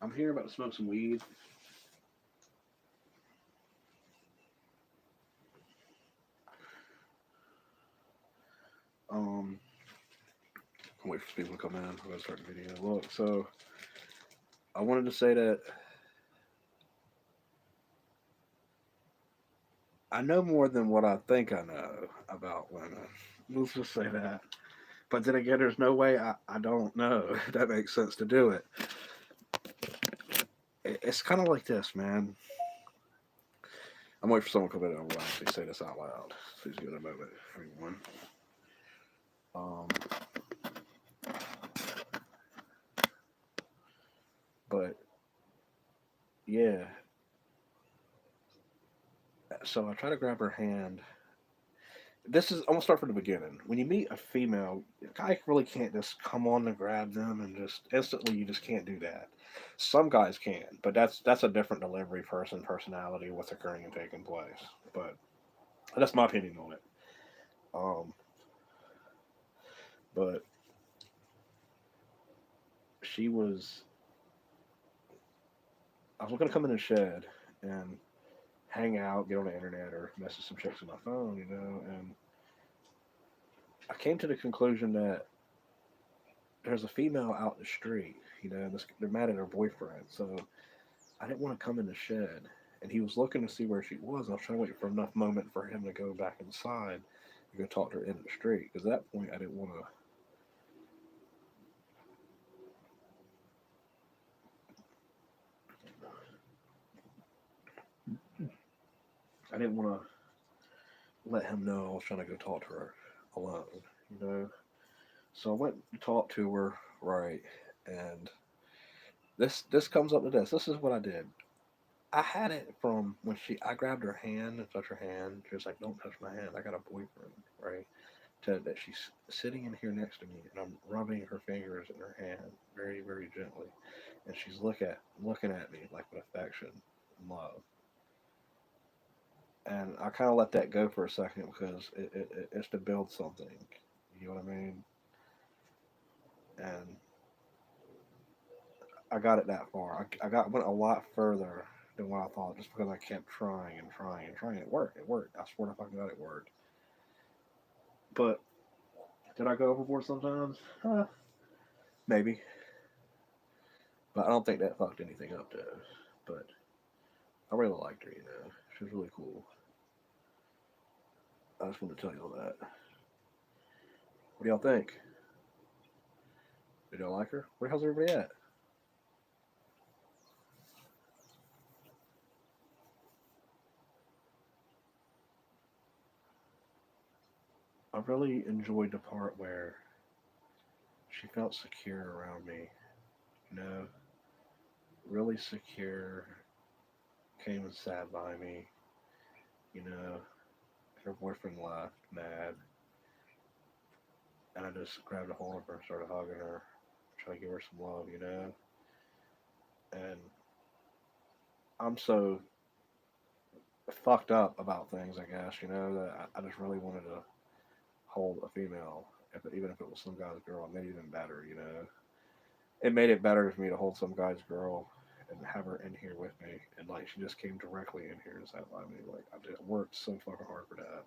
I'm here about to smoke some weed. Um, I'll wait for people to come in. I'm gonna start the video. Look, so I wanted to say that I know more than what I think I know about women. Let's just say that. But then again, there's no way I don't know. If that makes sense to do it. It's kind of like this, man. I'm waiting for someone to come in and I'll actually say this out loud. Please give it a moment, everyone. Um, but yeah, so I try to grab her hand. This is I'm gonna start from the beginning. When you meet a female, a guy really can't just come on and grab them and just instantly. You just can't do that. Some guys can, but that's a different delivery personality, what's occurring and taking place. But that's my opinion on it. Um, but she was. I was gonna come in the shed and hang out, get on the internet, or message some chicks on my phone, and I came to the conclusion that there's a female out in the street, they're mad at her boyfriend, so I didn't want to come in the shed. And he was looking to see where she was. I was trying to wait for enough moment for him to go back inside and go talk to her in the street. Because at that point, I didn't want to. I didn't want to let him know I was trying to go talk to her alone. You know. So I went and talked to her, right, and this comes up to this. This is what I did. I had it from when I grabbed her hand and touched her hand. She was like, "Don't touch my hand. I got a boyfriend," right? To that she's sitting in here next to me, and I'm rubbing her fingers in her hand very, very gently, and she's looking at me like with affection and love. And I kind of let that go for a second because it's to build something. You know what I mean? And I got it that far. I went a lot further than what I thought just because I kept trying and trying and trying. It worked. It worked. I swear to fucking God, it worked. But did I go overboard sometimes? Maybe. But I don't think that fucked anything up though. But I really liked her. She was really cool. I just wanted to tell you all that. What do y'all think? Did y'all like her? Where the hell's everybody at? I really enjoyed the part where she felt secure around me. You know, really secure. Came and sat by me. You know, her boyfriend left, mad, and I just grabbed a hold of her and started hugging her, trying to give her some love. And I'm so fucked up about things, I guess. That I just really wanted to hold a female, even if it was some guy's girl. It made it even better. It made it better for me to hold some guy's girl and have her in here with me, and like she just came directly in here and sat by me. Like I just worked so fucking hard for that.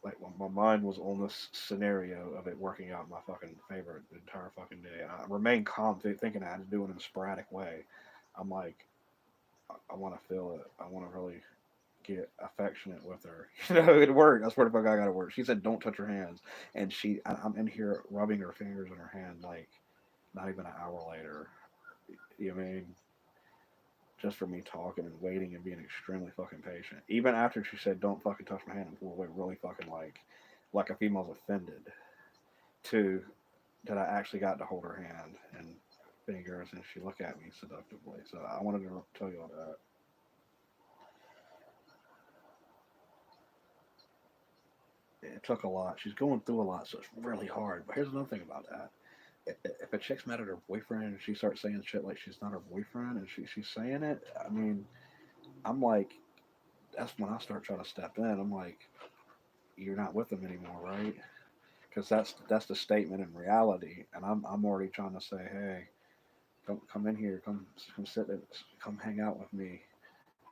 Like my mind was on this scenario of it working out in my fucking favor the entire fucking day. And I remained calm, thinking I had to do it in a sporadic way. I'm like, I want to feel it. I want to really get affectionate with her. It worked. I swear to fuck, I got it work. She said, "Don't touch her hands," and I'm in here rubbing her fingers in her hand, like not even an hour later. You know what I mean? Just for me talking and waiting and being extremely fucking patient. Even after she said, "Don't fucking touch my hand," and pulled away, really fucking like a female's offended. To that, I actually got to hold her hand and fingers, and she looked at me seductively. So I wanted to tell you all that. It took a lot. She's going through a lot, so it's really hard. But here's another thing about that. If a chick's mad at her boyfriend and she starts saying shit like she's not her boyfriend and she's saying it, I mean, I'm like, that's when I start trying to step in. I'm like, you're not with him anymore, right? because that's the statement in reality, and I'm already trying to say, hey, come in here, come sit, come hang out with me,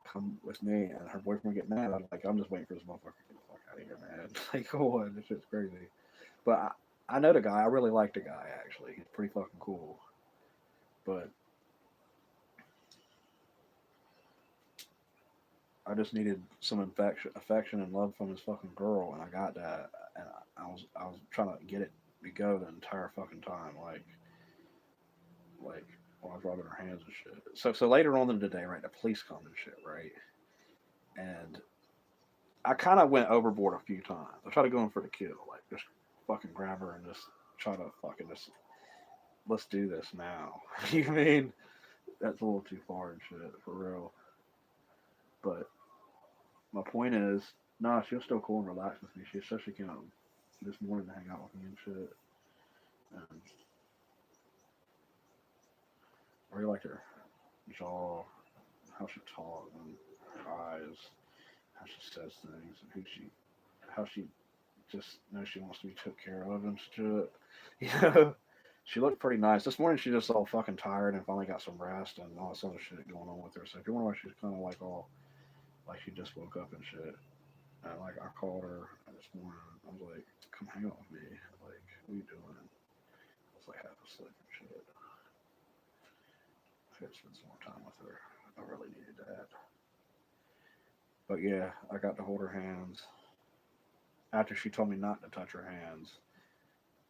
come with me, and her boyfriend get mad. I'm like, I'm just waiting for this motherfucker to get the fuck out of here, man. Like, come on, this shit's crazy. But I know the guy. I really like the guy actually. He's pretty fucking cool. But I just needed some affection and love from his fucking girl, and I got that. And I was trying to get it to go the entire fucking time, like while I was rubbing her hands and shit. So later on in the day, right, the police come and shit, right, and I kind of went overboard a few times. I tried to go in for the kill, like just fucking grab her and just try to fucking just let's do this now. You know what I mean? That's a little too far and shit for real. But my point is, nah, she was still cool and relaxed with me. She especially came out this morning to hang out with me and shit. And I really liked her jaw, how she talked, and her eyes, how she says things, and how she just knows she wants to be took care of and shit. You know, she looked pretty nice. This morning she just all fucking tired and finally got some rest and all this other shit going on with her. So if you wonder why she's kind of like all like she just woke up and shit. And like I called her this morning. I was like, "Come hang out with me. Like, what are you doing?" I was like half asleep and shit. I had to spend some more time with her. I really needed that. But yeah, I got to hold her hands after she told me not to touch her hands,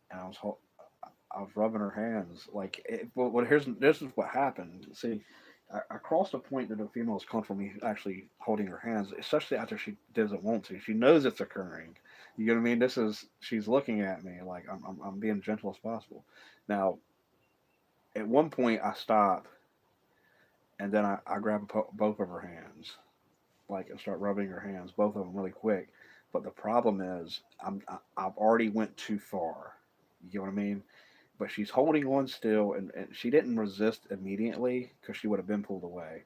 and I was rubbing her hands. Like, well, here's this is what happened. See, I crossed a point that a female is comfortable me actually holding her hands, especially after she doesn't want to. She knows it's occurring. You know what I mean? This is she's looking at me like I'm being gentle as possible. Now, at one point, I stop and then I grab both of her hands, like and start rubbing her hands, both of them really quick. But the problem is, I've already went too far. You know what I mean? But she's holding on still, and she didn't resist immediately because she would have been pulled away.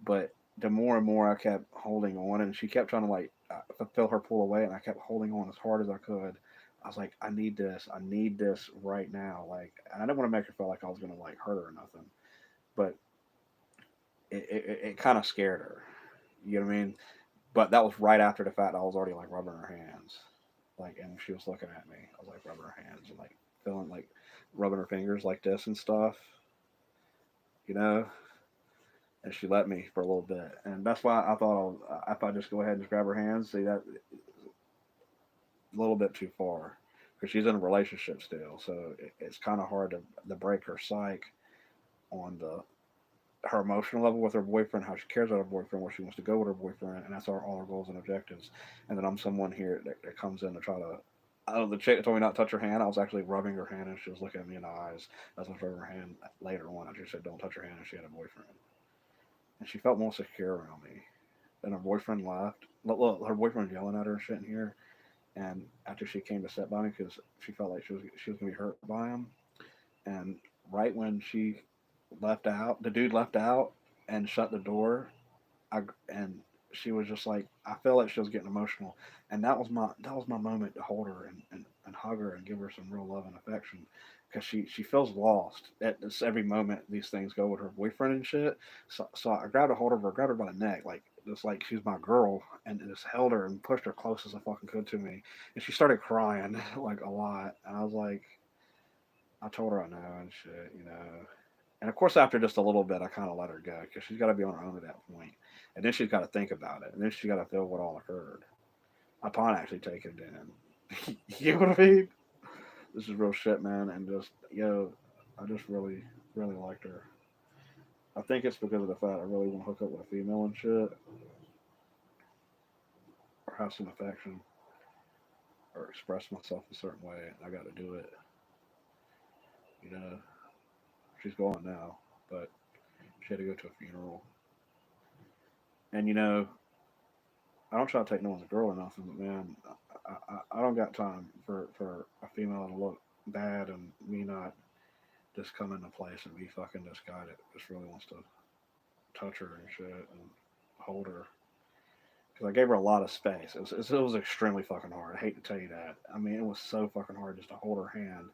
But the more and more I kept holding on, and she kept trying to like fulfill her pull away, and I kept holding on as hard as I could. I was like, I need this right now. Like, and I didn't want to make her feel like I was gonna like hurt her or nothing, but it kind of scared her. You know what I mean? But that was right after the fact I was already like rubbing her hands, like, and she was looking at me. I was like rubbing her hands and like feeling like rubbing her fingers like this and stuff, you know. And she let me for a little bit, and that's why I thought if I just go ahead and just grab her hands, see that a little bit too far because she's in a relationship still, so it's kind of hard to break her psyche on the her emotional level with her boyfriend, how she cares about her boyfriend, where she wants to go with her boyfriend, and that's all her goals and objectives. And then I'm someone here that comes in to try to. I don't know, the chick told me not to touch her hand. I was actually rubbing her hand, and she was looking at me in the eyes. As I was rubbing her hand later on, I just said, "Don't touch her hand," and she had a boyfriend, and she felt more secure around me. And her boyfriend left. Look, her boyfriend was yelling at her and shit in here. And after she came to sit by me because she felt like she was gonna be hurt by him, and right when she left out, the dude left out and shut the door. And she was just like, I felt like she was getting emotional, and that was my moment to hold her and hug her and give her some real love and affection, because she feels lost at this every moment these things go with her boyfriend and shit. So I grabbed a hold of her, grabbed her by the neck, like just like she's my girl, and just held her and pushed her close as I fucking could to me, and she started crying like a lot, and I was like, I told her I know and shit, you know. And of course, after just a little bit, I kind of let her go because she's got to be on her own at that point, and then she's got to think about it, and then she's got to feel what all occurred upon actually taking it in. You know what I mean? This is real shit, man, and just I just really liked her. I think it's because of the fact I really want to hook up with a female and shit, or have some affection, or express myself a certain way, and I got to do it. You know, she's gone now, but she had to go to a funeral, and I don't try to take no one's girl or nothing, but man, I don't got time for a female to look bad and me not just come into place and be fucking this guy that just really wants to touch her and shit and hold her. because I gave her a lot of space. It was extremely fucking hard. I hate to tell you that. I mean, it was so fucking hard just to hold her hand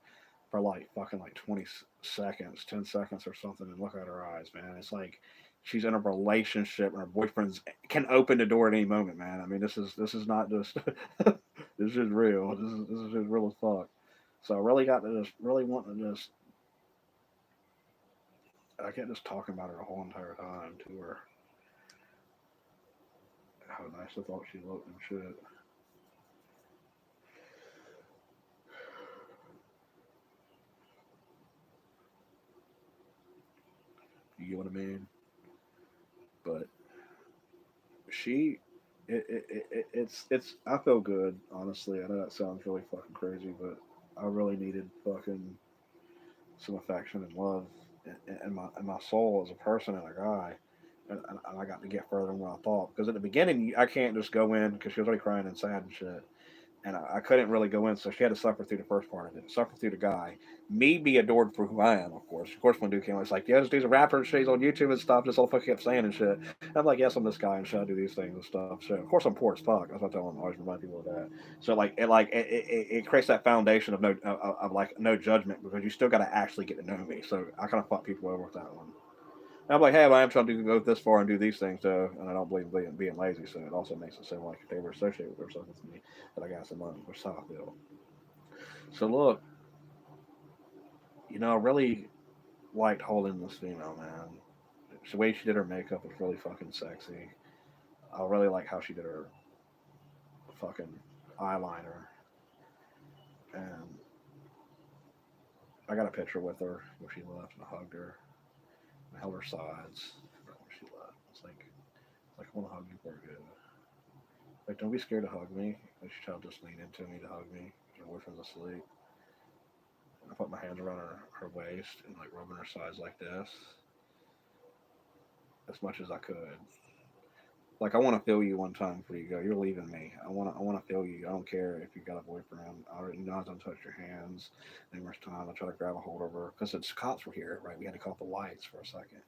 for like fucking like 20 seconds, 10 seconds or something, and look at her eyes, man. It's like she's in a relationship and her boyfriend's can open the door at any moment, man. I mean, this is not just this is real. This is just real as fuck. So I really got to just really want to just I can't just talk about her the whole entire time to her. How nice I thought she looked and shit. You get what I mean? But she, it's. I feel good, honestly. I know that sounds really fucking crazy, but I really needed fucking some affection and love in my soul as a person and a guy. And I got to get further than what I thought. Because at the beginning, I can't just go in because she was already crying and sad and shit. And I couldn't really go in, so she had to suffer through the first part of it, suffer through the guy, me be adored for who I am, of course. Of course, when dude came, I was like, yeah, this dude's a rapper, and shit, he's on YouTube and stuff. This all fucking kept saying and shit. And I'm like, yes, I'm this guy and shit. I do these things and stuff. So of course I'm poor as fuck. That's what I tell them. I always remind people of that. So it creates that foundation of no of like no judgment because you still got to actually get to know me. So I kind of fuck people over with that one. And I'm like, hey, well, I am trying to go this far and do these things, though, and I don't believe in being lazy. So it also makes it seem like if they were associated with themselves with me, that I got some money, which is how I feel. So look, I really liked holding this female, man. The way she did her makeup was really fucking sexy. I really like how she did her fucking eyeliner, and I got a picture with her where she left, and I hugged her, and held her sides when she left. It's like I want to hug you for good. Like, don't be scared to hug me. And she tried to just lean into me to hug me. Her boyfriend's asleep. And I put my hands around her waist and like rubbing her sides like this as much as I could. Like I want to feel you one time before you go. You're leaving me. I want to feel you. I don't care if you got a boyfriend. I already know I don't touch your hands numerous times. I try to grab a hold of her because the cops were here, right? We had to call the lights for a second.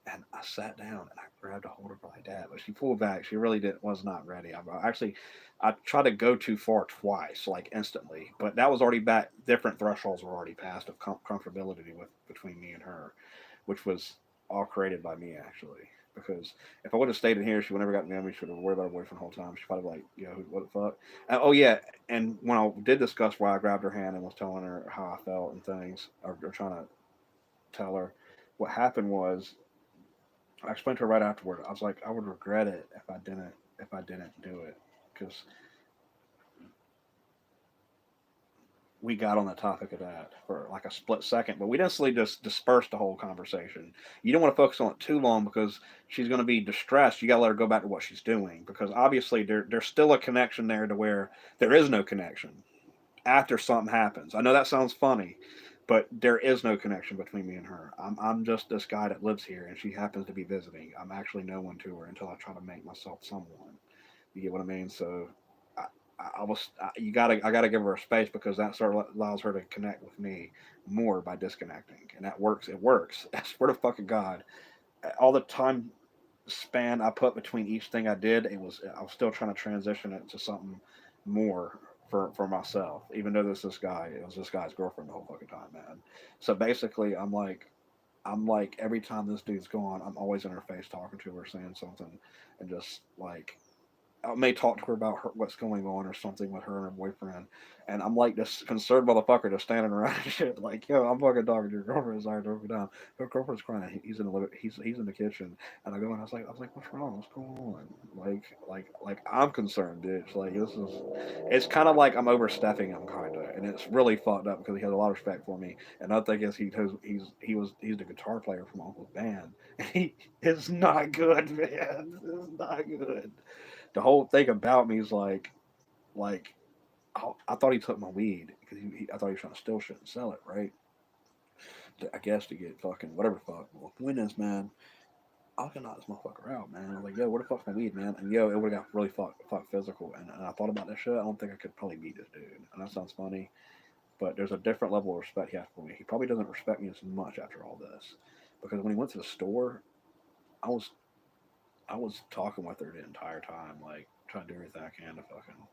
And I sat down and I grabbed a hold of her like that, but she pulled back. She really did was not ready. I tried to go too far twice, like instantly, but that was already back. Different thresholds were already passed of comfortability with between me and her, which was all created by me actually. Because if I would have stayed in here, she would never got near me. She would have worried about her boyfriend the whole time. She probably like, what the fuck? Oh yeah, and when I did discuss why I grabbed her hand and was telling her how I felt and things, or trying to tell her, what happened was I explained to her right afterward. I was like, I would regret it if I didn't do it because we got on the topic of that for like a split second, but we instantly just dispersed the whole conversation. You don't want to focus on it too long because she's going to be distressed. You got to let her go back to what she's doing because obviously there's still a connection there to where there is no connection after something happens. I know that sounds funny, but there is no connection between me and her. I'm just this guy that lives here, and she happens to be visiting. I'm actually no one to her until I try to make myself someone. You get what I mean? So I, I gotta give her a space because that sort of allows her to connect with me more by disconnecting, and that works. It works. I swear to fucking God, all the time span I put between each thing I did, I was still trying to transition it to something more for myself. Even though this guy, it was this guy's girlfriend the whole fucking time, man. So basically, I'm like every time this dude's gone, I'm always in her face talking to her, saying something, and just like I may talk to her about what's going on or something with her and her boyfriend, and I'm like this concerned motherfucker just standing around and shit. Like, yo, I'm fucking talking to your girlfriend. Sorry, drove me down. Her girlfriend's crying. He's in the he's in the kitchen, and I go and I was like, what's wrong? What's going on? Like I'm concerned, bitch. Like it's kind of like I'm overstepping him, kind of, and it's really fucked up because he has a lot of respect for me. And another thing is he's the guitar player from Uncle's band. And he is not good, man. It's not good. The whole thing about me is like I thought he took my weed because I thought he was trying to steal shit and sell it, right? I guess to get fucking whatever the fuck. Well, point is, man, I can knock this motherfucker out, man. I was like, yo, where the fuck's my weed, man? And yo, it would have got really fuck physical. And I thought about that shit. I don't think I could probably beat this dude. And that sounds funny, but there's a different level of respect he has for me. He probably doesn't respect me as much after all this because when he went to the store, I was I was talking with her the entire time, like try to do everything I can to fucking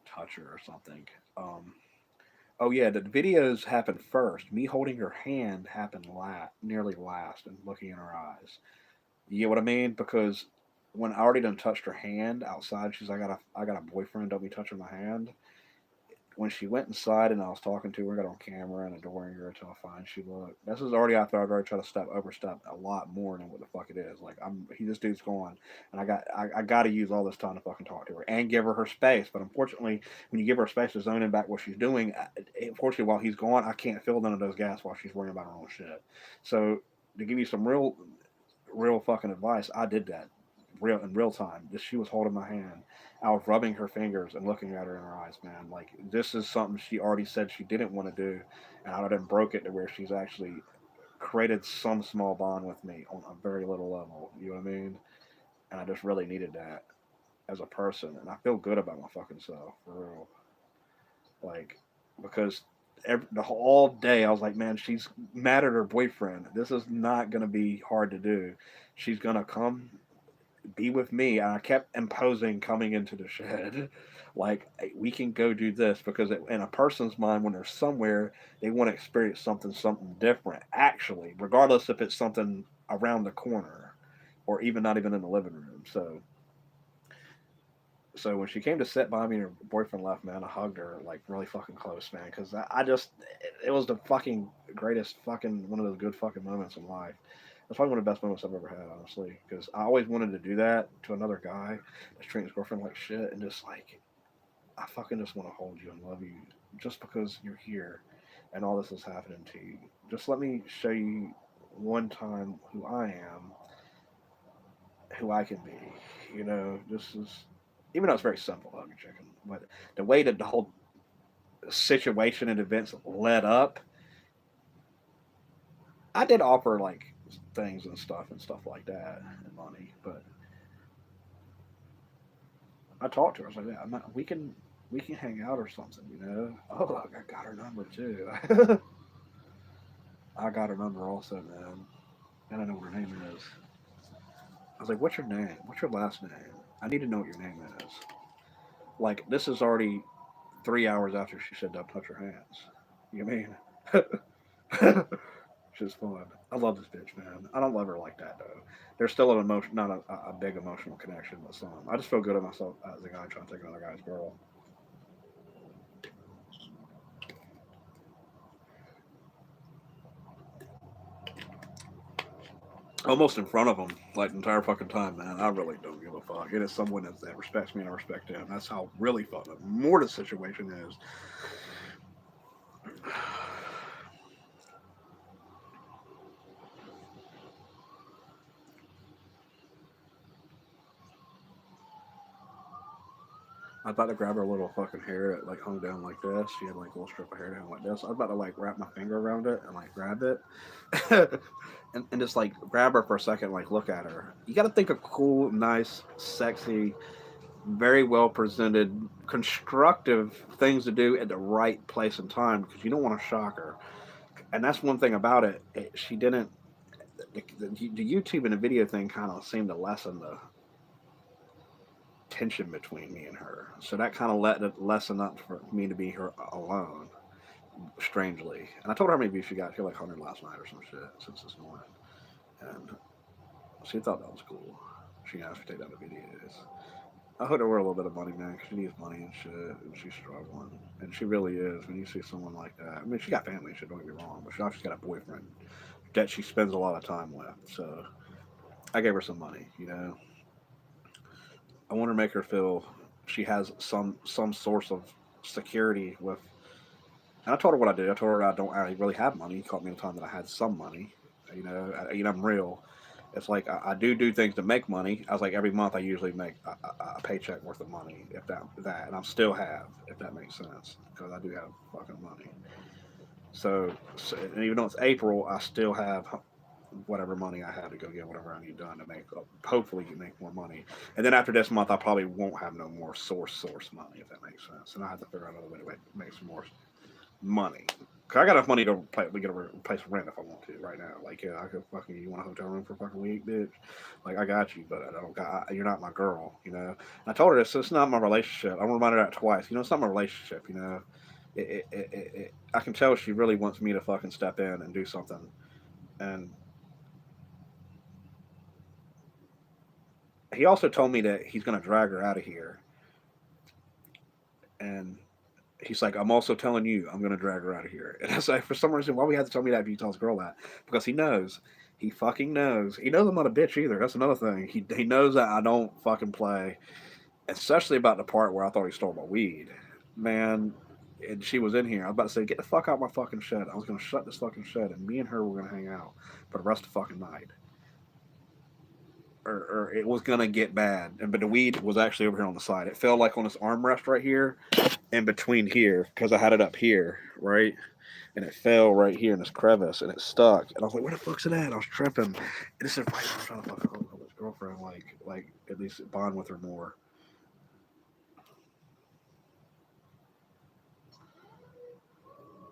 touch her or something. Oh yeah, the videos happened first. Me holding her hand happened nearly last, and looking in her eyes. You get what I mean? Because when I already done touched her hand outside, she's like, I got a boyfriend. Don't be touching my hand. When she went inside and I was talking to her, got on camera and adoring her until I find she looked. This is already after I've already tried to overstep a lot more than what the fuck it is. Like this dude's gone, and I got to use all this time to fucking talk to her and give her her space. But unfortunately, when you give her space to zone in back what she's doing, unfortunately while he's gone, I can't fill none of those gaps while she's worrying about her own shit. So to give you some real fucking advice, I did that real time. She was holding my hand. I was rubbing her fingers and looking at her in her eyes, man. Like this is something she already said she didn't want to do, and I done broke it to where she's actually created some small bond with me on a very little level. You know what I mean? And I just really needed that as a person, and I feel good about my fucking self for real. Like because all day I was like, man, she's mad at her boyfriend. This is not gonna be hard to do. She's gonna come be with me. And I kept imposing coming into the shed. Like, "Hey, we can go do this," because in a person's mind, when they're somewhere, they want to experience something different, actually, regardless if it's something around the corner or even not even in the living room. So when she came to sit by me and her boyfriend left, man, I hugged her like really fucking close, man, because I just, it was the fucking greatest fucking, one of those good fucking moments in life. That's probably one of the best moments I've ever had, honestly, because I always wanted to do that to another guy that's treating his girlfriend like shit, and just like, I fucking just want to hold you and love you just because you're here and all this is happening to you. Just let me show you one time who I am, who I can be. You know, this is, even though it's very simple, hug chicken, but the way that the whole situation and events led up, I did offer like things and stuff like that and money, but I talked to her. I was like, yeah, we can hang out or something, you know. Oh, look, I got her number too. I got her number also, man, and I know what her name is. I was like, what's your name? What's your last name? I need to know what your name is. Like, this is already 3 hours after she said don't touch her hands. You know what I mean? She's fun. I love this bitch, man. I don't love her like that though. There's still an emotion, not a big emotional connection with some. I just feel good at myself as a guy trying to take another guy's girl. Almost in front of him, like the entire fucking time, man. I really don't give a fuck. It is someone that respects me and I respect him. That's how really fucked up more the situation is. I was about to grab her little fucking hair that like hung down like this. She had like a little strip of hair down like this. I was about to like wrap my finger around it and like grab it. And just like grab her for a second, like look at her. You got to think of cool, nice, sexy, very well presented, constructive things to do at the right place and time because you don't want to shock her. And that's one thing about it she didn't. The YouTube and the video thing kind of seemed to lessen the tension between me and her. So that kind of let it lessen up for me to be her alone, strangely. And I told her how many views she got. She got like 100 last night or some shit since this morning. And she thought that was cool. She asked me to take down the videos. I hooked her a little bit of money, man, because she needs money and shit, and she's struggling. And she really is when you see someone like that. I mean, she got family and shit, don't get me wrong, but she also got a boyfriend that she spends a lot of time with. So I gave her some money, you know. I want to make her feel she has some source of security with. And I told her what I do. I told her I really have money. He caught me in a time that I had some money. I'm real. It's like I do things to make money. I was like every month I usually make a paycheck worth of money, if that, and I still have, if that makes sense, because I do have fucking money. So and even though it's April, I still have whatever money I have to go get whatever I need done to make hopefully make more money. And then after this month, I probably won't have no more source money, if that makes sense. And I have to figure out another way to make some more money. Cause I got enough money to get a place rent if I want to right now. Like, yeah, I could fucking. You want a hotel room for a fucking week, bitch? Like, I got you, but I don't got. You're not my girl, you know. And I told her this. So it's not my relationship. I'm reminded of that twice. You know, it's not my relationship. You know, I can tell she really wants me to fucking step in and do something. And he also told me that he's gonna drag her out of here. And he's like, I'm also telling you, I'm gonna drag her out of here. And I was like, for some reason, why we have to tell me that if you tell his girl that? Because he knows. He fucking knows. He knows I'm not a bitch either. That's another thing. He knows that I don't fucking play. Especially about the part where I thought he stole my weed. Man, and she was in here. I was about to say, get the fuck out of my fucking shed. I was gonna shut this fucking shed and me and her were gonna hang out for the rest of the fucking night. Or it was gonna get bad. But the weed was actually over here on the side. It fell like on this armrest right here, in between here, because I had it up here, right? And it fell right here in this crevice, and it stuck. And I was like, "Where the fuck's it at?" I was tripping. And this is why I was trying to fuck his girlfriend, like at least bond with her more.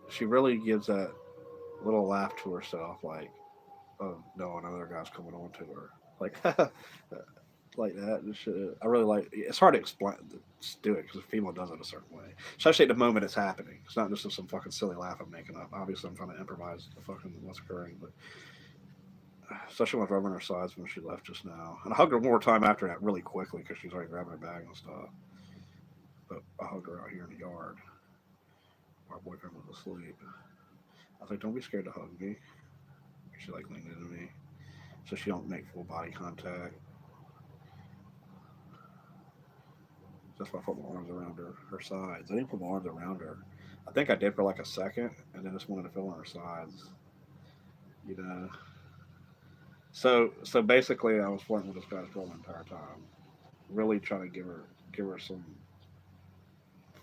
She really gives that little laugh to herself, like, "Oh no, another guy's coming on to her," like like that. This shit. I really like. It's hard to explain, do it because a female does it a certain way, especially at the moment it's happening. It's not just some fucking silly laugh I'm making up. Obviously, I'm trying to improvise the fucking what's occurring, but especially when I was rubbing her sides when she left just now, and I hugged her one more time after that really quickly because she was already grabbing her bag and stuff. But I hugged her out here in the yard. Our boyfriend was asleep. I was like, "Don't be scared to hug me." She like leaned into me, so she don't make full body contact. That's why I put my arms around her sides. I didn't put my arms around her. I think I did for like a second, and then just wanted to feel on her sides. You know. So basically, I was flirting with this guy's girl the entire time, really trying to give her some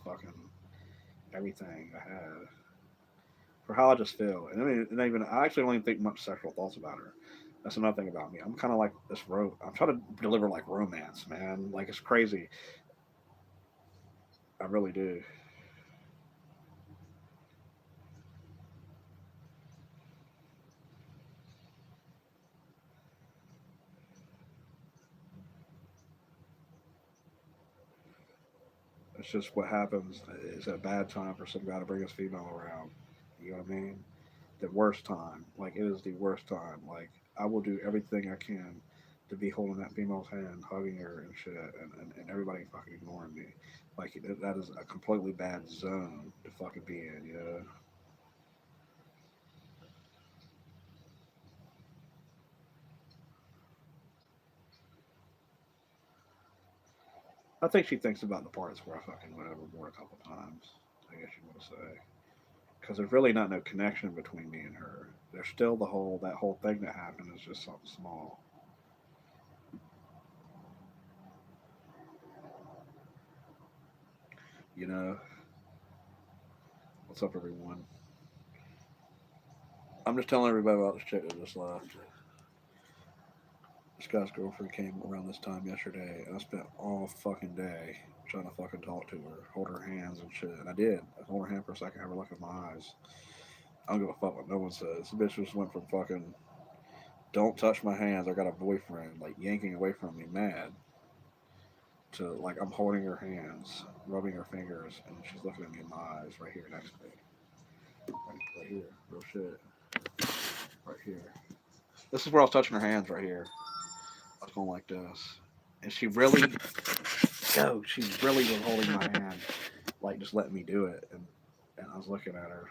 fucking everything I had for how I just feel. And I mean, and even I actually don't even think much sexual thoughts about her. That's another thing about me. I'm kind of like this I'm trying to deliver like romance, man. Like it's crazy. I really do. It's just what happens. It's a bad time for some guy to bring his female around. You know what I mean? The worst time. Like it is the worst time. Like I will do everything I can to be holding that female's hand, hugging her and shit, and everybody fucking ignoring me. Like that is a completely bad zone to fucking be in. You know? I think she thinks about the parts where I fucking went overboard a couple times. I guess you want to say because there's really not no connection between me and her. There's still that whole thing that happened is just something small. You know, what's up, everyone? I'm just telling everybody about this chick that just left. This guy's girlfriend came around this time yesterday, and I spent all fucking day trying to fucking talk to her, hold her hands and shit. And I did. I hold her hand for a second, have her look in my eyes. I don't give a fuck what no one says. This bitch just went from fucking don't touch my hands, I got a boyfriend, like yanking away from me, mad, to like I'm holding her hands, rubbing her fingers, and she's looking at me in my eyes right here next to me. Right here. Real shit. Right here. This is where I was touching her hands right here. I was going like this. And she really was holding my hand, like just letting me do it. And I was looking at her.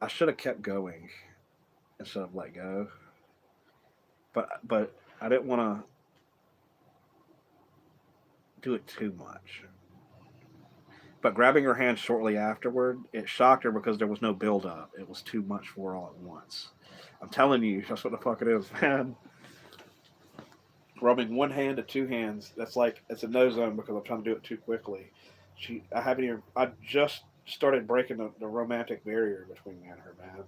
I should have kept going instead of let go. But I didn't want to do it too much. But grabbing her hand shortly afterward, it shocked her because there was no build up. It was too much for her all at once. I'm telling you, that's what the fuck it is, man. Rubbing one hand to two hands, that's like it's a no zone because I'm trying to do it too quickly. I haven't even. I just started breaking the romantic barrier between me and her, man.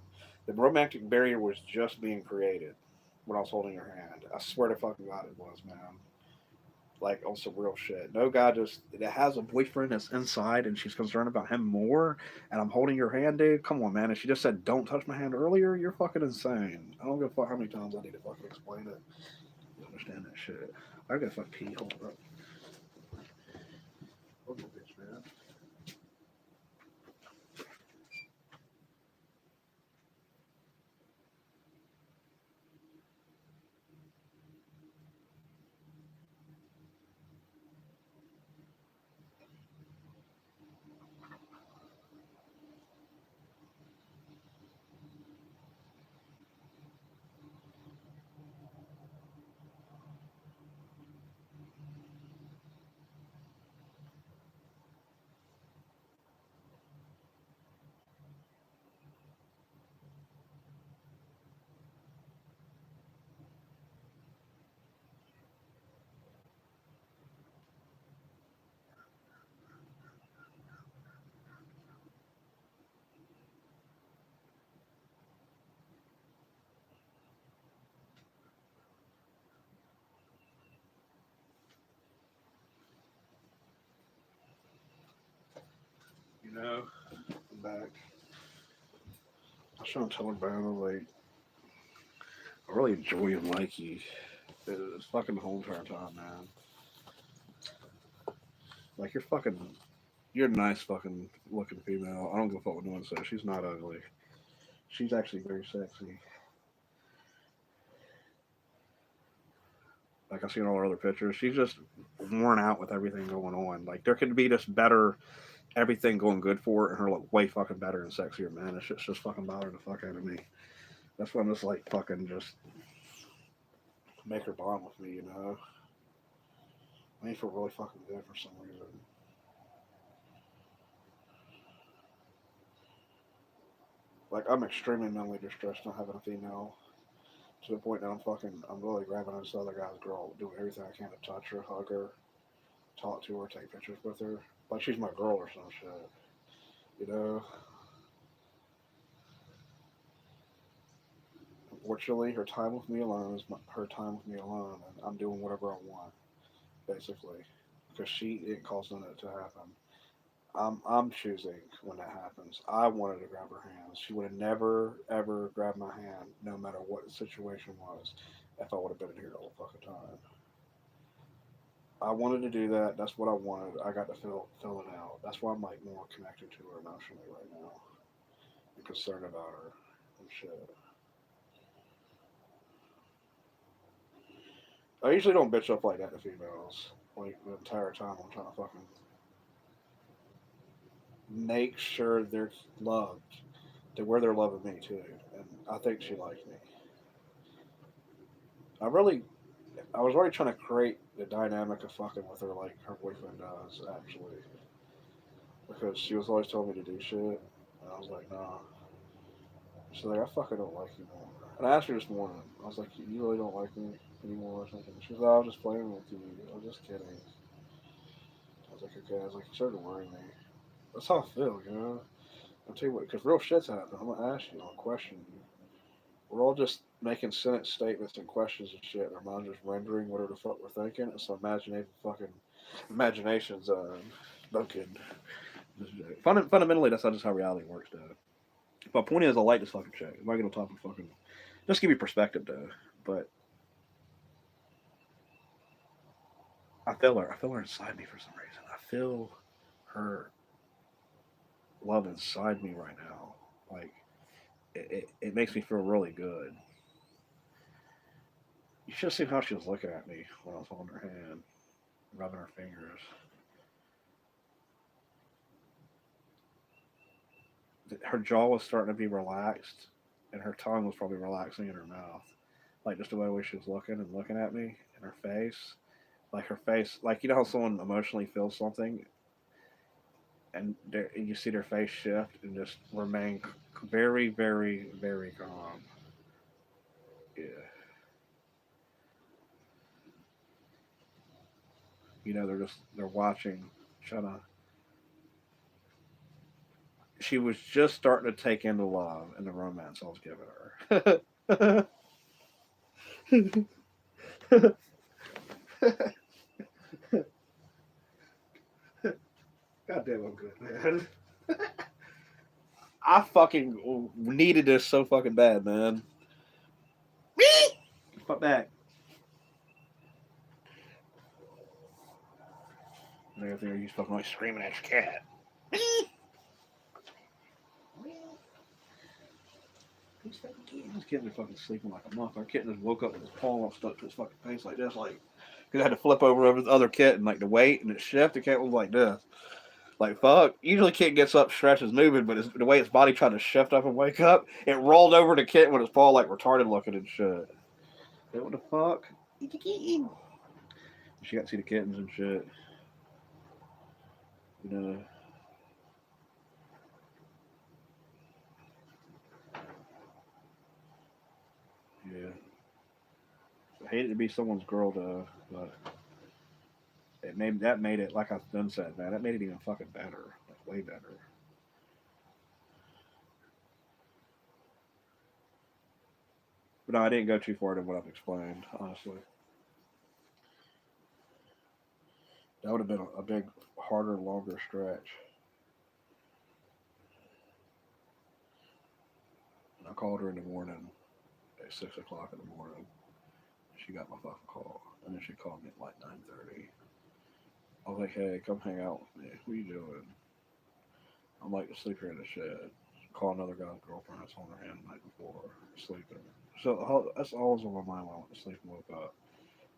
The romantic barrier was just being created when I was holding her hand. I swear to fucking God, it was, man. Like on some real shit. No guy just that has a boyfriend that's inside and she's concerned about him more. And I'm holding your hand, dude. Come on, man. If she just said don't touch my hand earlier, you're fucking insane. I don't give a fuck how many times I need to fucking explain it. You understand that shit? I gotta fuck pee. Hold up. Hold on, bitch, man. You know, I'm back. I was trying to tell her, man, like, I really enjoy and like you. It's fucking the whole entire time, man. Like, you're a nice fucking looking female. I don't give a fuck what no one says. She's not ugly. She's actually very sexy. Like, I've seen all her other pictures. She's just worn out with everything going on. Like, there could be just better, everything going good for her, and her look way fucking better and sexier, man. It's just fucking bothering the fuck out of me. That's why I'm just like, fucking just make her bond with me, you know? I need feel really fucking good for some reason. Like, I'm extremely mentally distressed not having a female to the point that I'm really grabbing on this other guy's girl, doing everything I can to touch her, hug her, talk to her, take pictures with her. Like she's my girl or some shit. You know? Unfortunately, her time with me alone is her time with me alone, and I'm doing whatever I want, basically. Because she didn't cause none of it to happen. I'm choosing when that happens. I wanted to grab her hands. She would have never ever grabbed my hand, no matter what the situation was, if I would have been in here the whole fucking time. I wanted to do that. That's what I wanted. I got to fill it out. That's why I'm like more connected to her emotionally right now. I'm concerned about her and shit. I usually don't bitch up like that to females. Like the entire time I'm trying to fucking make sure they're loved to where they're loving me too. And I think she likes me. I really, I was already trying to create the dynamic of fucking with her like her boyfriend does actually, because she was always telling me to do shit, and I was like, nah. She's like, I fucking don't like you more. And I asked her this morning. I was like, you really don't like me anymore or something? She was like, I was just playing with you. I was just kidding. I was like, okay. I was like, you started to worry me. That's how I feel, you know? I'll tell you what, because real shit's happening. I'm going to ask you, I'll question you. We're all just making sentence statements and questions and shit. Our minds just rendering whatever the fuck we're thinking. It's an imagination's no kidding. Fundamentally, that's not just how reality works, though. But point is, I like this fucking chick. I'm not gonna talk and fucking just give you perspective, though. But I feel her. I feel her inside me for some reason. I feel her love inside me right now. Like it makes me feel really good. You should have seen how she was looking at me when I was holding her hand, rubbing her fingers. Her jaw was starting to be relaxed, and her tongue was probably relaxing in her mouth. Like just the way she was looking and looking at me, and her face. Like her face, like you know how someone emotionally feels something, and you see their face shift and just remain very, very, very calm. Yeah, you know they're watching, trying to. She was just starting to take in the love and the romance I was giving her. Goddamn, I'm good, man. I fucking needed this so fucking bad, man. Fuck back. And everything he's fucking like screaming at your cat. These fucking kittens. These kittens are fucking sleeping like a month. Our kitten just woke up with his paw stuck to his fucking face like this, like because I had to flip over the other kitten like the weight and it shift. The cat was like this. Like fuck. Usually kitten gets up, stretches, moving, but the way its body tried to shift up and wake up, it rolled over the kitten with its paw like retarded looking and shit. What the fuck? She got to see the kittens and shit. You know. Yeah. I hated to be someone's girl though, but that made it like I've done said, man. That made it even fucking better, like way better. But no, I didn't go too far than what I've explained, honestly. That would have been a big, harder, longer stretch. And I called her in the morning at 6 o'clock in the morning. She got my fucking call, and then she called me at like 9:30. I was like, "Hey, come hang out with me. What are you doing?" I'm like, "To sleep here in the shed." Call another guy's girlfriend that's on her hand the night before, sleeping. So that's always on my mind when I went to sleep and woke up,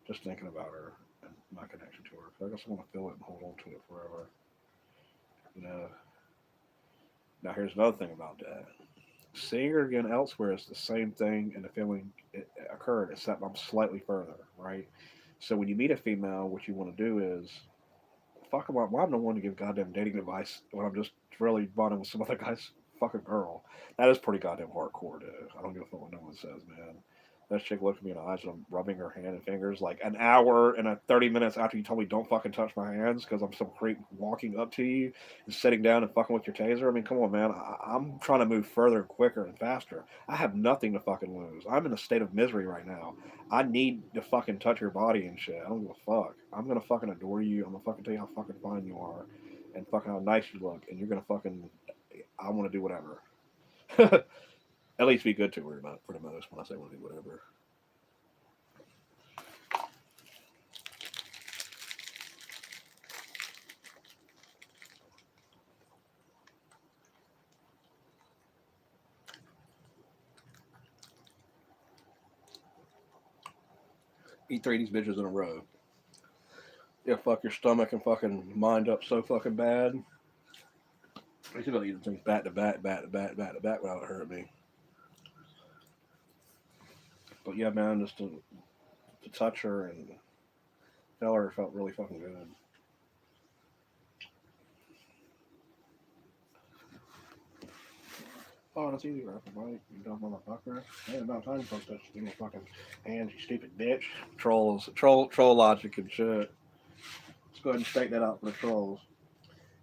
just thinking about her and my connection to her. 'Cause I just want to feel it and hold on to it forever. You know. Now here's another thing about that. Seeing her again elsewhere is the same thing, and the feeling it occurred, except I'm slightly further, right? So when you meet a female, what you want to do is fuck them up. Well, I'm the one to give goddamn dating advice when I'm just really bonding with some other guy's fucking girl. That is pretty goddamn hardcore, dude. I don't give a fuck what no one says, man. That chick looked at me in the eyes and I'm rubbing her hand and fingers like an hour and 30 minutes after you told me don't fucking touch my hands because I'm some creep walking up to you and sitting down and fucking with your taser. I mean, come on, man. I'm trying to move further, quicker, and faster. I have nothing to fucking lose. I'm in a state of misery right now. I need to fucking touch your body and shit. I don't give a fuck. I'm gonna fucking adore you. I'm gonna fucking tell you how fucking fine you are and fucking how nice you look. And you're gonna fucking. I want to do whatever. At least be good to her, not for the most. When I say want to do whatever. 3 of these bitches in a row. Yeah, fuck your stomach and fucking mind up so fucking bad. I should be eating things back to back, back to back, back to back without it hurting me. But yeah, man, just to touch her and tell her felt really fucking good. Oh, that's easy, Rapper Mike. You dumb motherfucker. Ain't about time for touch you fucking hands, you stupid bitch. Trolls. Troll logic and shit. Let's go ahead and straighten that out for the trolls.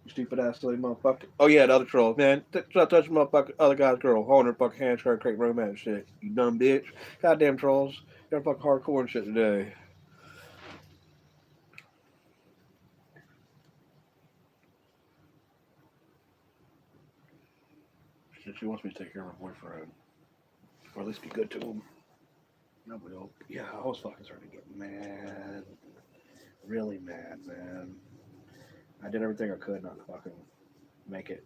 You stupid ass silly motherfucker. Oh yeah, the other trolls, man. Try to touch motherfucker other guy's girl, holding her fucking hands, trying to create romance shit. You dumb bitch. Goddamn trolls. They're fucking hardcore and shit today. She wants me to take care of her boyfriend. Or at least be good to him. No, will. Yeah, I was fucking starting to get mad. Really mad, man. I did everything I could not to fucking make it.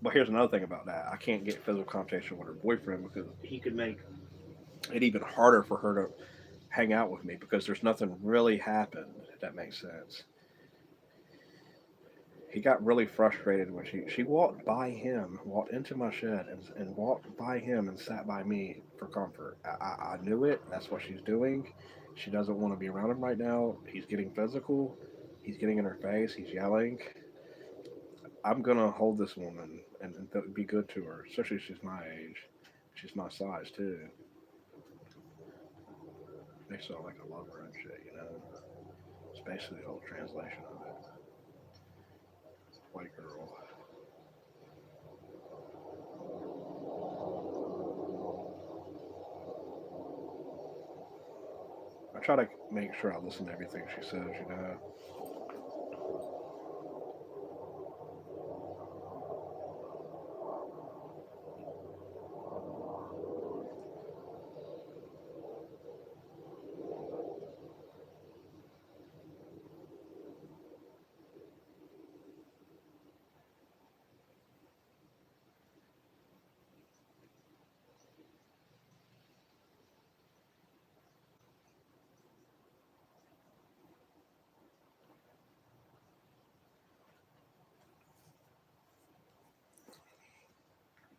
But here's another thing about that. I can't get physical confrontation with her boyfriend because he could make it even harder for her to hang out with me because there's nothing really happened, if that makes sense. He got really frustrated when she walked by him, walked into my shed, and walked by him and sat by me for comfort. I knew it. That's what she's doing. She doesn't want to be around him right now. He's getting physical. He's getting in her face. He's yelling. I'm gonna hold this woman and be good to her, especially if she's my age. She's my size too. Makes her like I love her and shit, you know. It's basically the whole translation of it. White girl. I try to make sure I listen to everything she says, you know.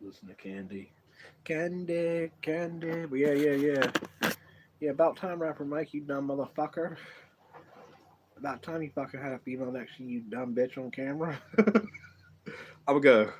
Listen to Candy. But yeah. Yeah, about time, rapper Mike, you dumb motherfucker. About time you fucking had a female next to you, dumb bitch on camera. I'm gonna go.